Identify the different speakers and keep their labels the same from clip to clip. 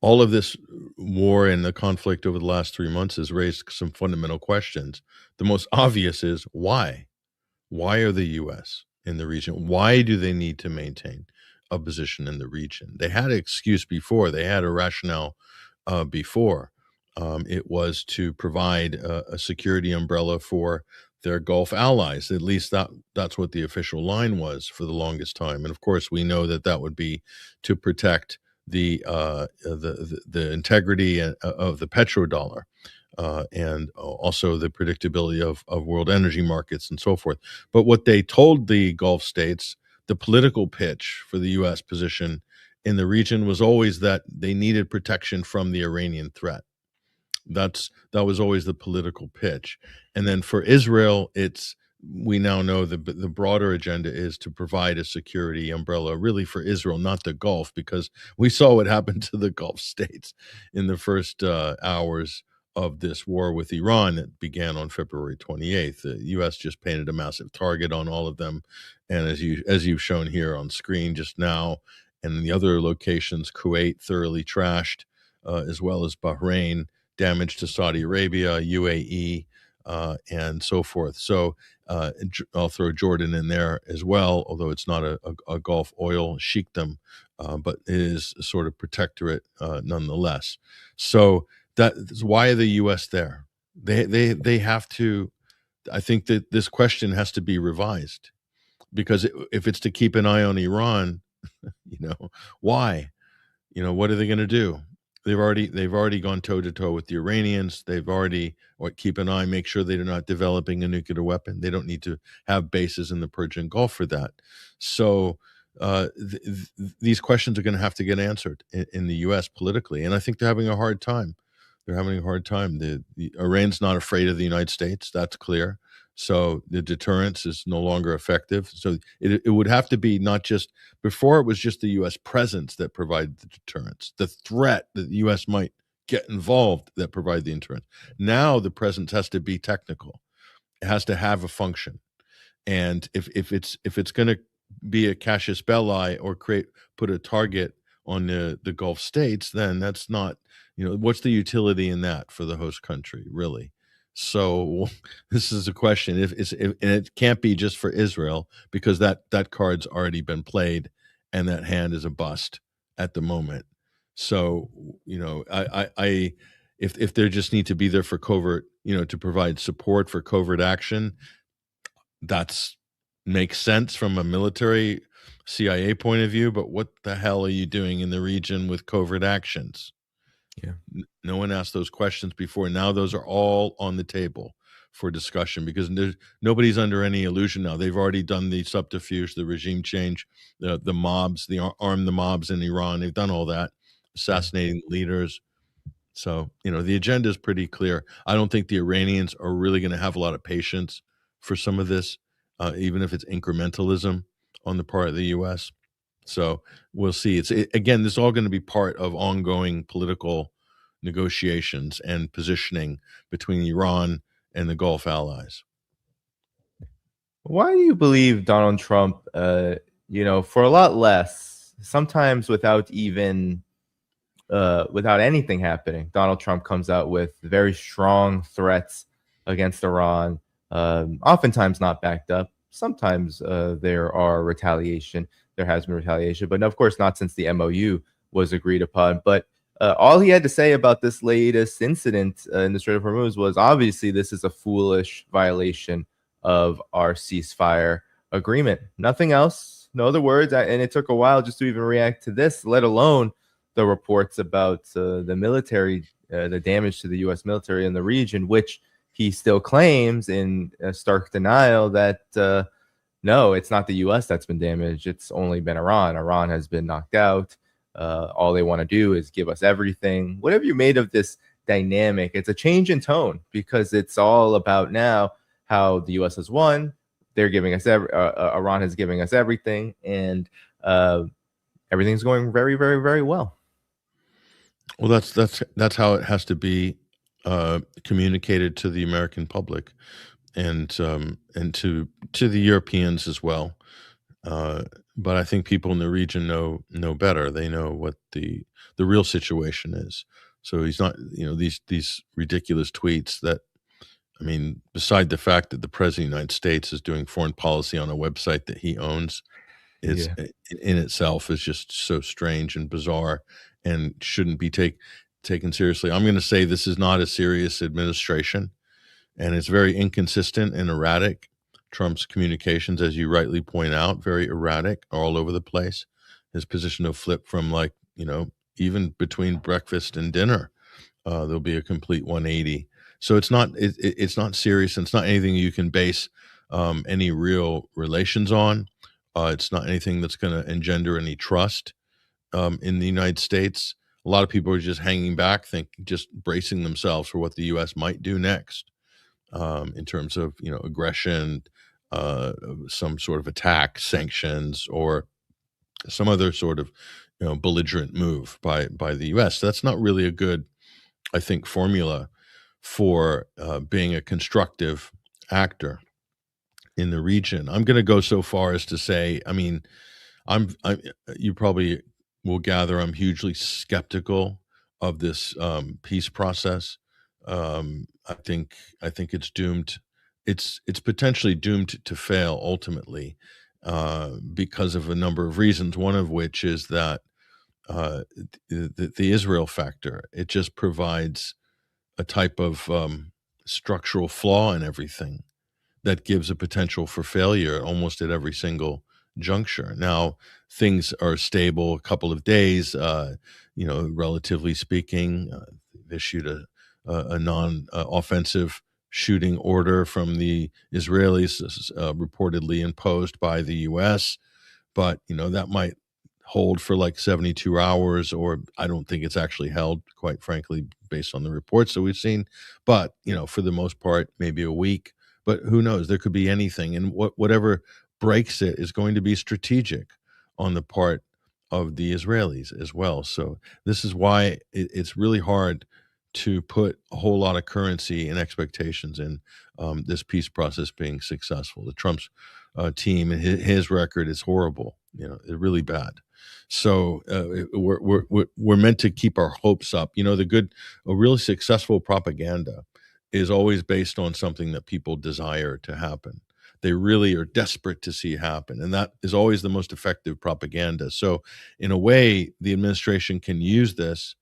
Speaker 1: All of this war and the conflict over the last 3 months has raised some fundamental questions. The most obvious is why? Why are the U.S. in the region? Why do they need to maintain a position in the region? They had an excuse before. They had a rationale before. It was to provide a security umbrella for their Gulf allies. At least that's what the official line was for the longest time. And of course, we know that that would be to protect the integrity of the petrodollar, and also the predictability of world energy markets and so forth. But what they told the Gulf states, the political pitch for the U.S. position in the region was always that they needed protection from the Iranian threat. That was always the political pitch. And then for Israel, it's we now know the broader agenda is to provide a security umbrella really for Israel, not the Gulf, because we saw what happened to the Gulf states in the first hours of this war with Iran that began on February 28th. The U.S. just painted a massive target on all of them, and as you've shown here on screen just now, and in the other locations, Kuwait thoroughly trashed, as well as Bahrain, damage to Saudi Arabia, UAE, and so forth. So I'll throw Jordan in there as well, although it's not a Gulf oil sheikdom, but it is a sort of protectorate nonetheless. So that's why are the U.S. there? They have to. I think that this question has to be revised because if it's to keep an eye on Iran, why? What are they going to do? They've already gone toe to toe with the Iranians. They've already keep an eye, make sure they're not developing a nuclear weapon. They don't need to have bases in the Persian Gulf for that. So these questions are going to have to get answered in the U.S. politically, and I think they're having a hard time. They're having a hard time. The Iran's not afraid of the United States. That's clear. So the deterrence is no longer effective. So it would have to be not just before it was just the U.S. presence that provided the deterrence, the threat that the U.S. might get involved that provide the deterrence. Now the presence has to be technical. It has to have a function. And if it's going to be a casus belli or put a target on the Gulf states, then that's not, what's the utility in that for the host country, really? So this is a question. And it can't be just for Israel because that card's already been played, and that hand is a bust at the moment. So if they just need to be there for covert, to provide support for covert action, that's makes sense from a military CIA point of view. But what the hell are you doing in the region with covert actions?
Speaker 2: Yeah.
Speaker 1: No one asked those questions before. Now those are all on the table for discussion because nobody's under any illusion now. They've already done the subterfuge, the regime change, the mobs, arm the mobs in Iran. They've done all that, assassinating leaders. So, the agenda is pretty clear. I don't think the Iranians are really going to have a lot of patience for some of this, even if it's incrementalism on the part of the U.S. So we'll see. Again, this is all going to be part of ongoing political negotiations and positioning between Iran and the Gulf allies.
Speaker 2: Why do you believe Donald Trump, for a lot less, sometimes without anything happening, Donald Trump comes out with very strong threats against Iran, oftentimes not backed up. Sometimes there has been retaliation, but of course not since the MOU was agreed upon. But all he had to say about this latest incident in the Strait of Hormuz was obviously this is a foolish violation of our ceasefire agreement. Nothing else, no other words. And it took a while just to even react to this, let alone the reports about the military, the damage to the U.S. military in the region, which he still claims in stark denial that no, it's not the U.S. that's been damaged. It's only been Iran. Iran has been knocked out. All they want to do is give us everything. What have you made of this dynamic? It's a change in tone because it's all about now how the U.S. has won. They're giving us Iran is giving us everything, and everything's going very, very, very well.
Speaker 1: Well, that's how it has to be communicated to the American public and to the Europeans as well. but I think people in the region know better. They know what the real situation is. So he's not, these ridiculous tweets that, I mean, beside the fact that the president of the United States is doing foreign policy on a website that he owns, is
Speaker 2: Yeah.
Speaker 1: in itself is just so strange and bizarre and shouldn't be taken seriously. I'm going to say this is not a serious administration, and it's very inconsistent and erratic. Trump's communications, as you rightly point out, very erratic, all over the place. His position will flip from, like, even between breakfast and dinner, there'll be a complete 180. So it's not serious. And it's not anything you can base any real relations on. It's not anything that's going to engender any trust in the United States. A lot of people are just hanging back, just bracing themselves for what the U.S. might do next, in terms of aggression, uh, some sort of attack, sanctions, or some other sort of belligerent move by the U.S. That's not really a good, I think, formula for being a constructive actor in the region. I'm going to go so far as to say, I mean, I'm you probably will gather I'm hugely skeptical of this peace process. I think it's doomed. It's potentially doomed to fail ultimately, because of a number of reasons. One of which is that the Israel factor. It just provides a type of structural flaw in everything that gives a potential for failure almost at every single juncture. Now, things are stable a couple of days, relatively speaking. They issued a non offensive shooting order from the Israelis, reportedly imposed by the U.S., but that might hold for like 72 hours, or I don't think it's actually held, quite frankly, based on the reports that we've seen. But for the most part, maybe a week. But who knows? There could be anything, and whatever breaks it is going to be strategic on the part of the Israelis as well. So this is why it's really hard to put a whole lot of currency and expectations in this peace process being successful. The Trump's team and his record is horrible. It's really bad. So we're meant to keep our hopes up. A really successful propaganda is always based on something that people desire to happen. They really are desperate to see happen, and that is always the most effective propaganda. So, in a way, the administration can use this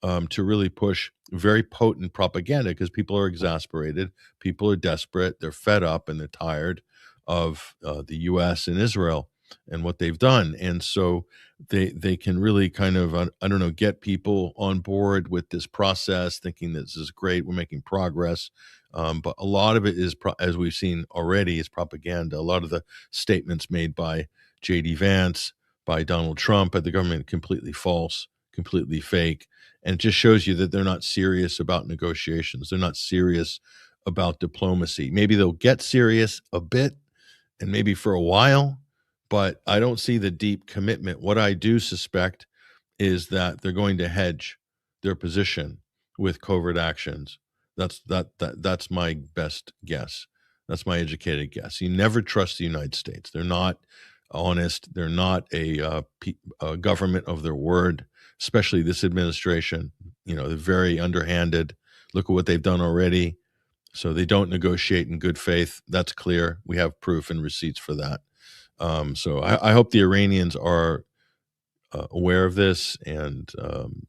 Speaker 1: to really push very potent propaganda because people are exasperated, people are desperate, they're fed up, and they're tired of the U.S. and Israel and what they've done, and so they can really kind of, I don't know, get people on board with this process, thinking this is great, we're making progress. But a lot of it is, as we've seen already, is propaganda. A lot of the statements made by J.D. Vance, by Donald Trump, by the government, completely false, completely fake, and it just shows you that they're not serious about negotiations. They're not serious about diplomacy. Maybe they'll get serious a bit and maybe for a while, but I don't see the deep commitment. What I do suspect is that they're going to hedge their position with covert actions. That's my best guess. That's my educated guess. You never trust the United States. They're not honest. They're not a government of their word, especially this administration. They're very underhanded. Look at what they've done already. So they don't negotiate in good faith. That's clear. We have proof and receipts for that. So I hope the Iranians are aware of this and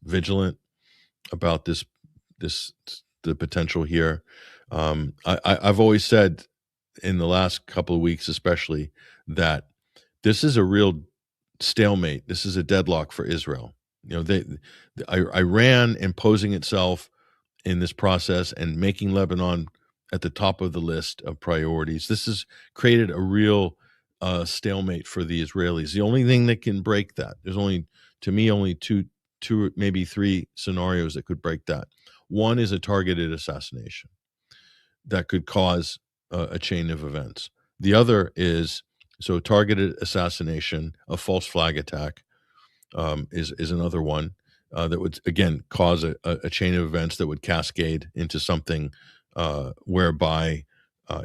Speaker 1: vigilant about this the potential here. I've always said in the last couple of weeks, especially, that this is a real stalemate. This is a deadlock for Israel. Iran imposing itself in this process and making Lebanon at the top of the list of priorities. This has created a real stalemate for the Israelis. The only thing that can break that, there's only, to me, only two, maybe three scenarios that could break that. One is a targeted assassination that could cause a chain of events. The other is, so targeted assassination, a false flag attack, is another one that would again cause a chain of events that would cascade into something whereby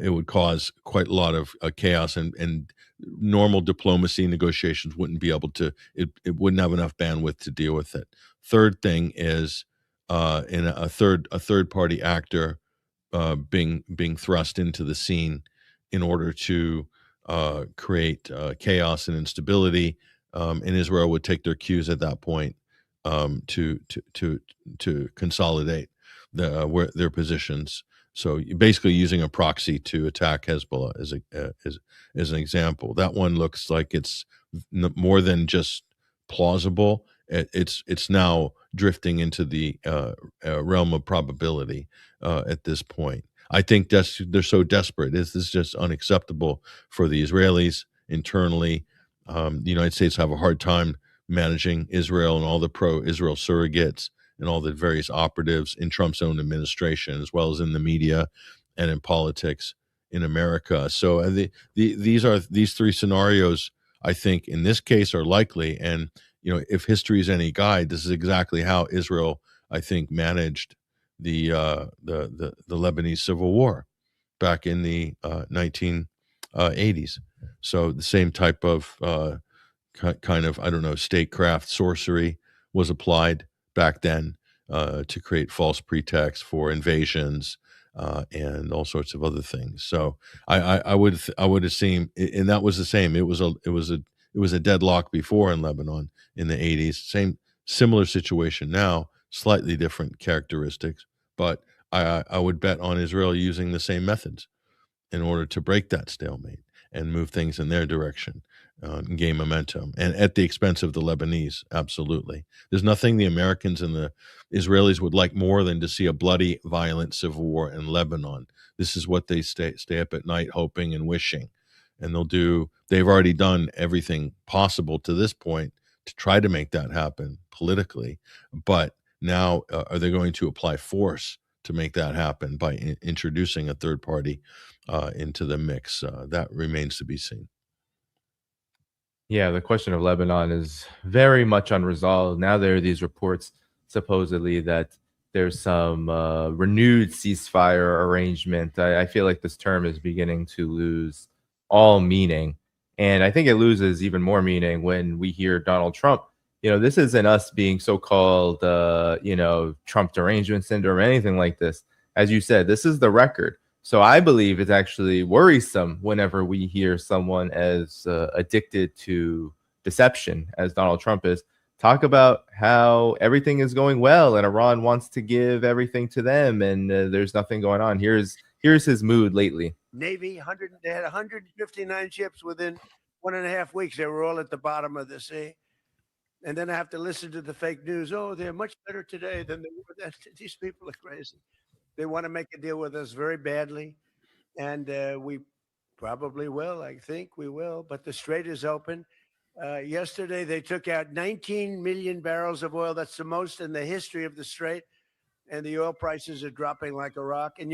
Speaker 1: it would cause quite a lot of chaos, and normal diplomacy negotiations wouldn't be able to. It wouldn't have enough bandwidth to deal with it. Third thing is in a third party actor being thrust into the scene in order to create chaos and instability. And Israel would take their cues at that point to consolidate their positions. So basically, using a proxy to attack Hezbollah as an example. That one looks like it's more than just plausible. It's now drifting into the realm of probability at this point. I think they're so desperate. This is just unacceptable for the Israelis internally. The United States have a hard time managing Israel and all the pro-Israel surrogates and all the various operatives in Trump's own administration, as well as in the media and in politics in America. So these three scenarios, I think, in this case, are likely. And if history is any guide, this is exactly how Israel, I think, managed the Lebanese civil war back in the 1980s. So the same type of kind of, I don't know, statecraft sorcery was applied back then to create false pretexts for invasions and all sorts of other things. So I would assume, and that was the same. It was a deadlock before in Lebanon in the 80s. Similar situation now, slightly different characteristics, but I would bet on Israel using the same methods in order to break that stalemate and move things in their direction and gain momentum, and at the expense of the Lebanese. Absolutely. There's nothing the Americans and the Israelis would like more than to see a bloody, violent civil war in Lebanon. This is what they stay up at night hoping and wishing. And they've already done everything possible to this point to try to make that happen politically. But now, are they going to apply force to make that happen by introducing a third party into the mix? That remains to be seen.
Speaker 2: Yeah, the question of Lebanon is very much unresolved. Now there are these reports supposedly that there's some renewed ceasefire arrangement. I feel like this term is beginning to lose all meaning. And I think it loses even more meaning when we hear Donald Trump. This isn't us being so-called, Trump derangement syndrome or anything like this. As you said, this is the record. So I believe it's actually worrisome whenever we hear someone as addicted to deception as Donald Trump is talk about how everything is going well and Iran wants to give everything to them and there's nothing going on. Here's his mood lately.
Speaker 3: Navy, they had 159 ships within 1.5 weeks. They were all at the bottom of the sea. And then I have to listen to the fake news. Oh, they're much better today than they were. These people are crazy. They want to make a deal with us very badly. And we probably will. I think we will. But the strait is open. Yesterday, they took out 19 million barrels of oil. That's the most in the history of the strait. And the oil prices are dropping like a rock. And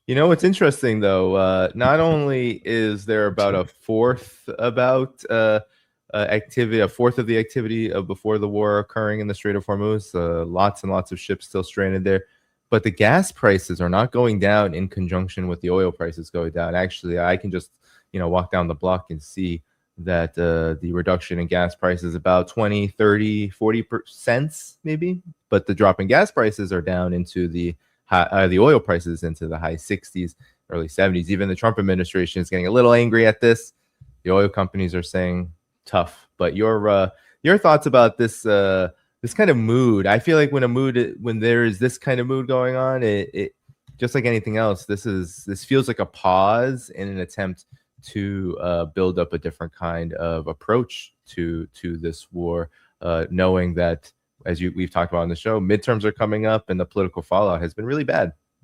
Speaker 2: what's interesting, though, not only is there about a fourth of the activity of before the war occurring in the Strait of Hormuz, lots and lots of ships still stranded there, but the gas prices are not going down in conjunction with the oil prices going down. Actually, I can just walk down the block and see that the reduction in gas prices about 20, 30, 40% maybe, but the drop in gas prices are down into the oil prices into the high 60s, early 70s. Even the Trump administration is getting a little angry at this. The oil companies are saying tough. But your thoughts about this this kind of mood? I feel like when there is this kind of mood going on, it just like anything else, this feels like a pause in an attempt to build up a different kind of approach to this war, knowing that, as we've talked about on the show, midterms are coming up and the political fallout has been really bad.